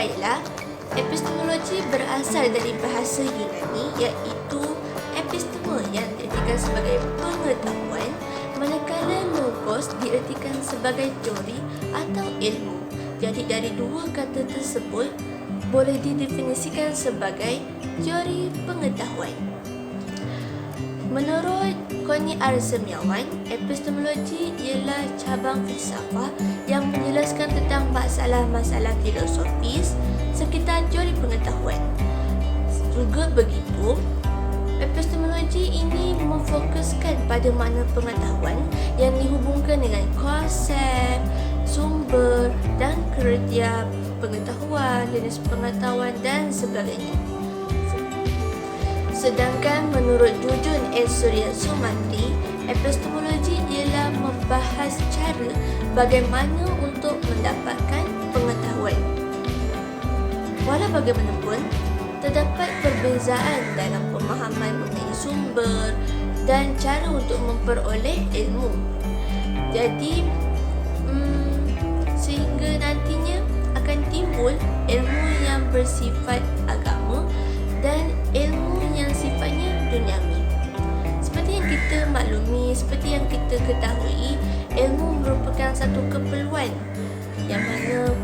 Baiklah, epistemologi berasal dari bahasa Yunani iaitu episteme yang diartikan sebagai pengetahuan, manakala logos diartikan sebagai teori atau ilmu. Jadi dari dua kata tersebut boleh didefinisikan sebagai teori pengetahuan. Menurut Connie R. Semiawan, epistemologi ialah cabang filsafat yang menjelaskan tentang masalah-masalah filosofis sekitar teori pengetahuan. Juga begitu, epistemologi ini memfokuskan pada makna pengetahuan yang dihubungkan dengan konsep, sumber dan kriteria pengetahuan, jenis pengetahuan dan sebagainya. Sedangkan menurut Jujun S. Surya Sumantri, epistemologi ialah membahas cara bagaimana untuk mendapatkan pengetahuan. Walau bagaimanapun, terdapat perbezaan dalam pemahaman mengenai sumber dan cara untuk memperoleh ilmu. Jadi, sehingga nantinya akan timbul ilmu yang bersifat agama dan ilmu yang sifatnya duniawi. Seperti yang kita maklumi, seperti yang kita ketahui, ilmu merupakan satu keperluan yang mana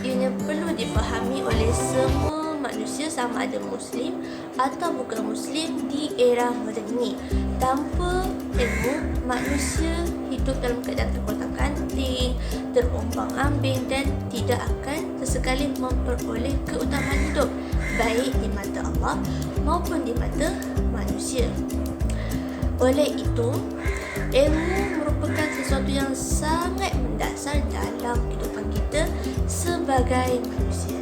ianya perlu difahami oleh semua manusia sama ada Muslim atau bukan Muslim di era moden ini. Tanpa ilmu, manusia hidup dalam keadaan terkotak-kanting, terombang-ambing dan tidak akan sesekali memperoleh keutamaan hidup, baik di mata Allah maupun di mata manusia. Oleh itu, ilmu merupakan sesuatu yang sangat mendasar dalam kehidupan kita sebagai manusia.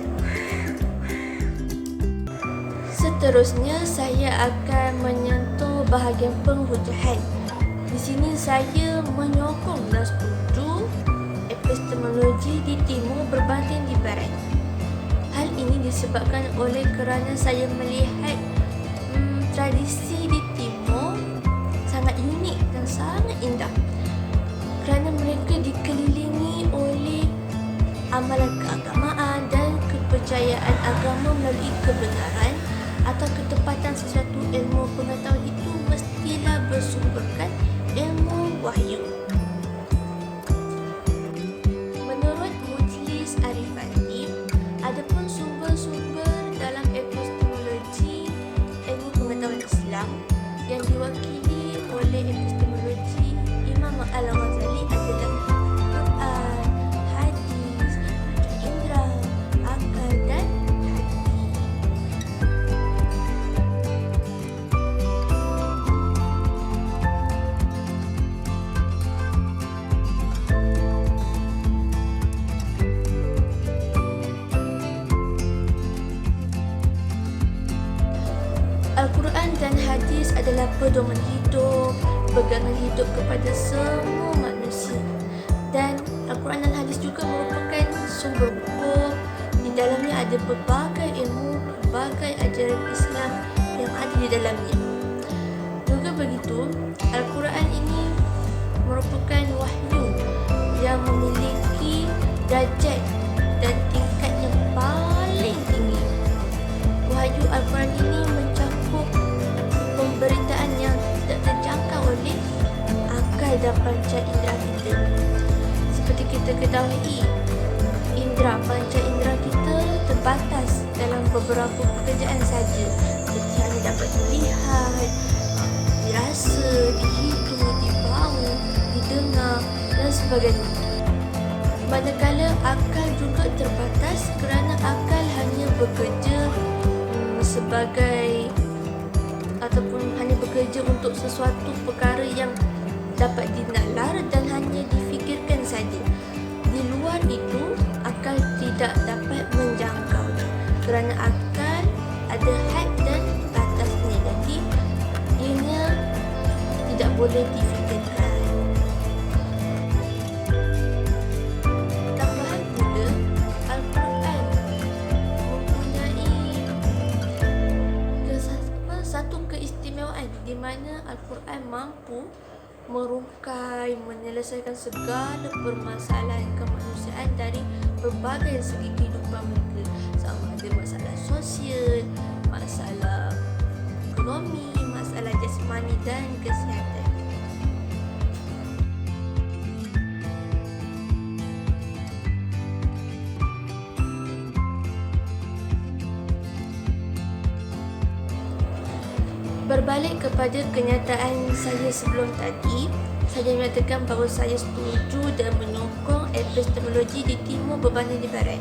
Seterusnya, saya akan menyentuh bahagian penghujahan. Di sini saya menyokong dan setuju epistemologi di timur berbanding di barat. Hal ini disebabkan oleh kerana saya melihat tradisi di timur sangat unik dan sangat indah. Kerana mereka dikelilingi oleh amalan keagamaan dan kepercayaan agama melalui kebenaran atau ketepatan sesuatu ilmu pengetahuan itu mestilah bersumberkan ilmu wahyu. Menurut Mujlis Arifati, adapun sumber-sumber dalam epistemologi ilmu pengetahuan Islam yang diwakili oleh epistemologi Imam Al-Ghazali adalah Quran, hadis, indra, akal dan Al-Quran dan hadis adalah pedoman hidup, pegangan hidup kepada semua manusia. Dan Al-Quran dan hadis juga merupakan sumber buku. Di dalamnya ada berbagai ilmu, berbagai ajaran Islam yang ada di dalamnya. Juga begitu, Al-Quran ini merupakan wahyu yang memiliki darjat dan tingkat yang paling tinggi. Wahyu Al-Quran ini mencakup pemberitaan yang tidak terjangkau oleh akal dan panca indera kita. Seperti kita ketahui, panca indera kita terbatas dalam beberapa pekerjaan saja. Seperti hanya dapat dilihat, dirasa, dihidung, dibau, didengar dan sebagainya. Manakala akal juga terbatas kerana akal hanya bekerja sebagai ataupun hanya bekerja untuk sesuatu perkara yang dapat dinalar dan hanya difikirkan saja. Di luar itu, akal tidak dapat menjangkaunya kerana akal ada had dan batasnya. Jadi, ianya tidak boleh difikirkan. Tambahan pula, Al-Quran mempunyai satu keistimewaan di mana Al-Quran mampu merungkai, menyelesaikan segala permasalahan kemanusiaan dari berbagai segi kehidupan mereka. sosial, masalah ekonomi, masalah jasmani dan kesihatan. Berbalik kepada kenyataan saya sebelum tadi, saya menyatakan bahawa saya setuju dan menyokong epistemologi di timur berbanding di barat.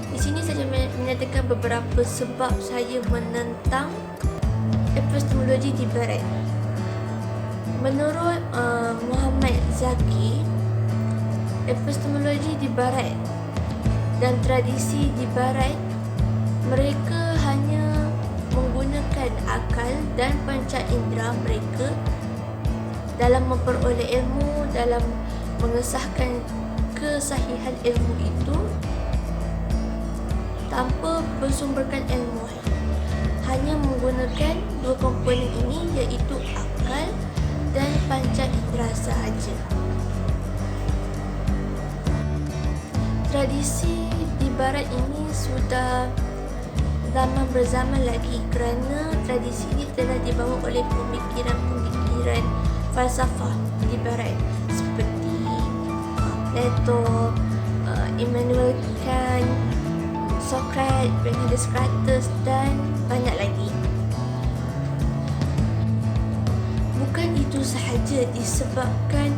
Di sini saya menyatakan beberapa sebab saya menentang epistemologi di barat. Menurut Muhammad Zaki, epistemologi di barat dan tradisi di barat, mereka hanya menggunakan akal dan panca indera mereka dalam memperoleh ilmu, dalam mengesahkan kesahihan ilmu itu tanpa bersumberkan ilmu. Hanya menggunakan dua komponen ini, iaitu akal dan panca indera sahaja. Tradisi di barat ini sudah zaman berzaman lagi, kerana tradisi ini telah dibawa oleh pemikiran-pemikiran falsafah di barat seperti Plato, Immanuel Kant, Socrates, René Descartes dan banyak lagi. Bukan itu sahaja disebabkan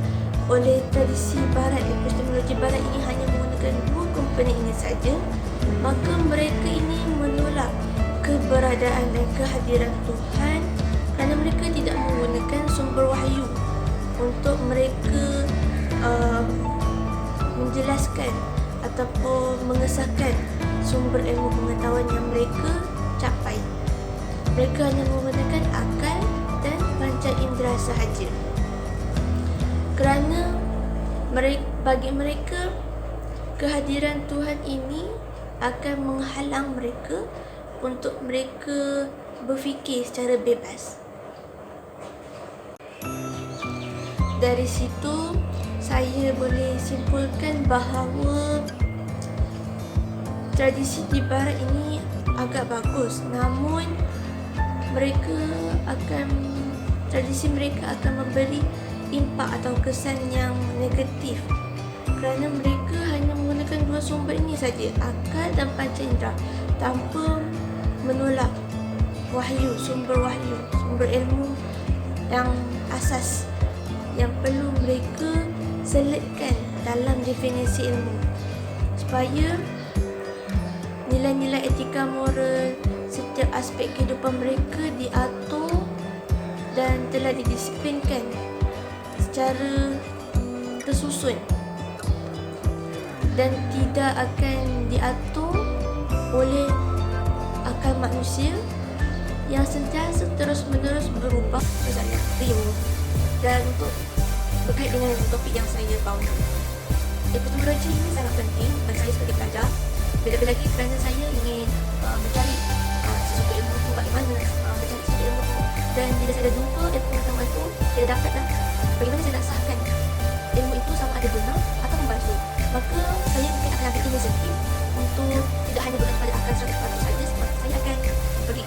oleh tradisi barat, epistemologi barat ini hanya menggunakan dua komponen ini saja, maka mereka ini menolak keberadaan dan kehadiran Tuhan kerana mereka tidak menggunakan sumber wahyu untuk mereka menjelaskan ataupun mengesahkan sumber ilmu pengetahuan yang mereka capai. Mereka hanya menggunakan akal dan panca indera sahaja. Kerana bagi mereka, kehadiran Tuhan ini akan menghalang mereka untuk mereka berfikir secara bebas. Dari situ, saya boleh simpulkan bahawa tradisi di barat ini agak bagus, namun tradisi mereka akan memberi impak atau kesan yang negatif kerana mereka hanya menggunakan dua sumber ini saja, akal dan panca indera, tanpa menolak wahyu, sumber ilmu yang asas yang perlu mereka selitkan dalam definisi ilmu supaya nilai-nilai etika moral setiap aspek kehidupan mereka diatur dan telah didisiplinkan secara tersusun dan tidak akan diatur oleh akal manusia yang sentiasa terus-menerus berubah. Misalnya, dan untuk berkait dengan topik yang saya bawa, epistemologi ini sangat penting bagi saya sebagai pelajar. Lebih-lebih lagi kerana saya ingin mencari sesuatu ilmu itu bagaimana, mencari sesuatu ilmu itu, dan bila saya dah jumpa ilmu pengetahuan itu, saya dapat bagaimana saya nak sahkan ilmu itu sama ada benar atau palsu. Maka saya mungkin akan ambil inisiatif untuk tidak hanya bergantung pada akal 100% saja, sebab saya akan pergi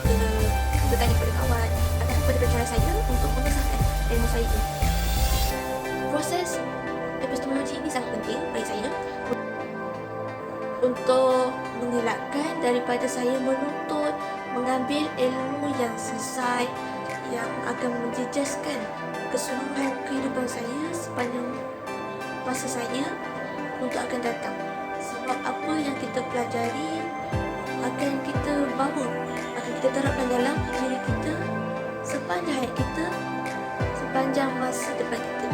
bertanya kepada kawan ataupun kepada pencara saya untuk mengesahkan ilmu saya ini. Proses epistemologi ini sangat penting bagi saya untuk mengelakkan daripada saya menuntut mengambil ilmu yang sesat yang akan menjejaskan keseluruhan kehidupan saya sepanjang masa saya untuk akan datang. Sebab apa yang kita pelajari akan kita bawa, akan kita terapkan dalam diri kita sepanjang hayat kita, sepanjang masa depan kita.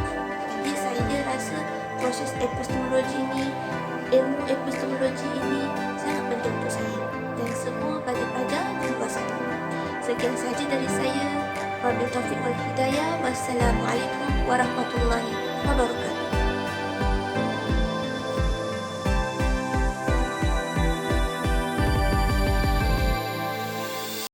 Jadi saya rasa proses epistemologi ini, ilmu epistemologi ini sangat penting untuk saya dan semua pelajar-pelajar di luar sana. Sekian sahaja dari saya. Wabillahi taufiq wal hidayah. Wassalamualaikum warahmatullahi wabarakatuh.